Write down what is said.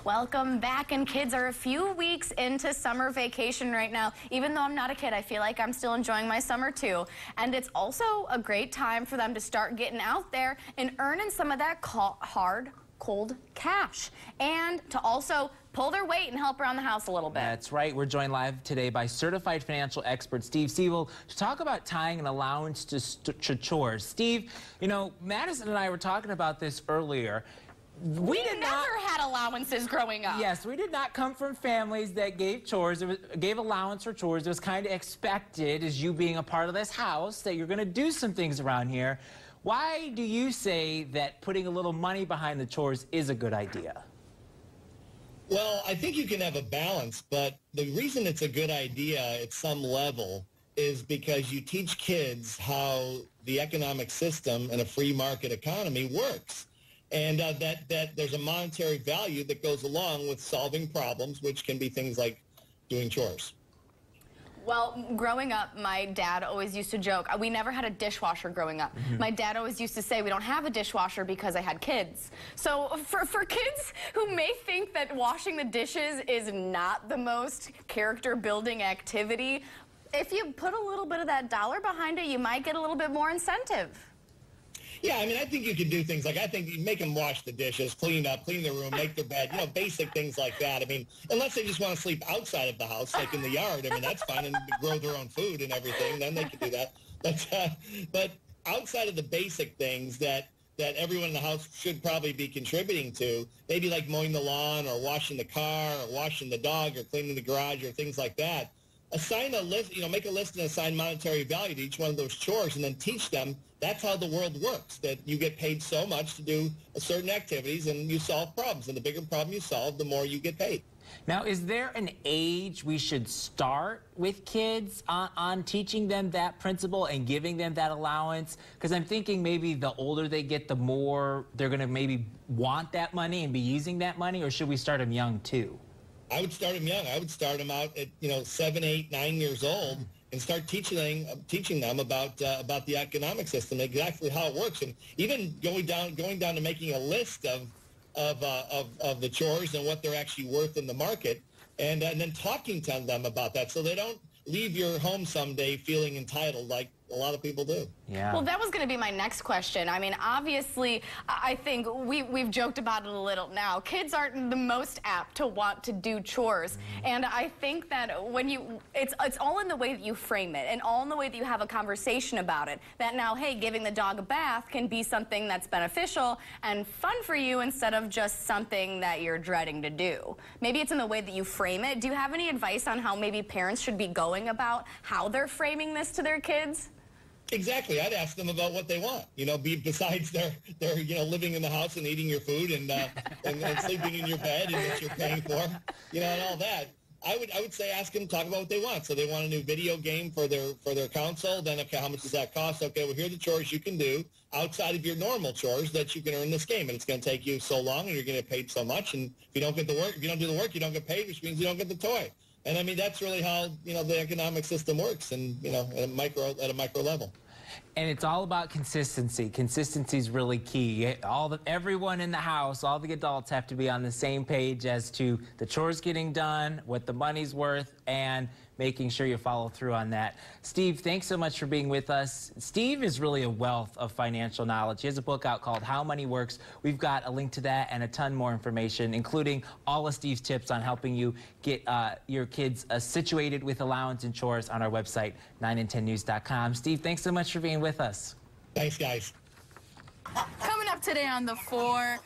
Welcome back, and kids are a few weeks into summer vacation right now. Even though I'm not a kid, I feel like I'm still enjoying my summer too. And it's also a great time for them to start getting out there and earning some of that hard, cold cash, and to also pull their weight and help around the house a little bit. That's right. We're joined live today by certified financial expert Steve Siebold to talk about tying an allowance to chores. Steve, you know, Madison and I were talking about this earlier. We never had allowances growing up. Yes, we did not come from families that gave chores, gave allowance for chores. It was kind of expected, as you being a part of this house, that you're going to do some things around here. Why do you say that putting a little money behind the chores is a good idea? Well, I think you can have a balance, but the reason it's a good idea at some level is because you teach kids how the economic system and a free market economy works. And that there's a monetary value that goes along with solving problems, which can be things like doing chores. Well, growing up, my dad always used to joke. We never had a dishwasher growing up. My dad always used to say, we don't have a dishwasher because I had kids. So for kids who may think that washing the dishes is not the most character-building activity, if you put a little bit of that dollar behind it, you might get a little bit more incentive. Yeah, I mean, I think you can do things like, I think you make them wash the dishes, clean up, clean their room, make their bed, you know, basic things like that. I mean, unless they just want to sleep outside of the house, like in the yard, I mean, that's fine, and grow their own food and everything, then they can do that. But outside of the basic things that everyone in the house should probably be contributing to, maybe like mowing the lawn or washing the car or washing the dog or cleaning the garage or things like that, assign a list, you know, make a list and assign monetary value to each one of those chores and then teach them that's how the world works, that you get paid so much to do certain activities and you solve problems. And the bigger problem you solve, the more you get paid. Now, is there an age we should start with kids on teaching them that principle and giving them that allowance? Because I'm thinking maybe the older they get, the more they're going to maybe want that money and be using that money, or should we start them young too? I would start them young. I would start them out at 7, 8, 9 years old and start teaching them about the economic system, exactly how it works, and even going down to making a list of the chores and what they're actually worth in the market, and then talking to them about that, so they don't leave your home someday feeling entitled like a lot of people do. Yeah. Well, that was going to be my next question. I mean, obviously, I think we've joked about it a little now. Kids aren't the most apt to want to do chores. And I think that when it's all in the way that you frame it and all in the way that you have a conversation about it. That now, hey, giving the dog a bath can be something that's beneficial and fun for you instead of just something that you're dreading to do. Maybe it's in the way that you frame it. Do you have any advice on how maybe parents should be going about how they're framing this to their kids? Exactly. I'd ask them about what they want, besides their living in the house and eating your food and sleeping in your bed and that you're paying for, and all that. I would say ask them, talk about what they want. So they want a new video game for their console. Then, okay, how much does that cost? Okay, well, here are the chores you can do outside of your normal chores that you can earn this game. And it's going to take you so long and you're going to get paid so much. And if you don't get the work, if you don't do the work, you don't get paid, which means you don't get the toy. And I mean, that's really how, the economic system works, and, at a micro level. And it's all about consistency. Consistency is really key. Everyone in the house, all the adults have to be on the same page as to the chores getting done, what the money's worth, and making sure you follow through on that. Steve, thanks so much for being with us. Steve is really a wealth of financial knowledge. He has a book out called How Money Works. We've got a link to that and a ton more information, including all of Steve's tips on helping you get your kids situated with allowance and chores on our website, 9and10news.com. Steve, thanks so much for being with us. Thanks, guys. Coming up today on The 4,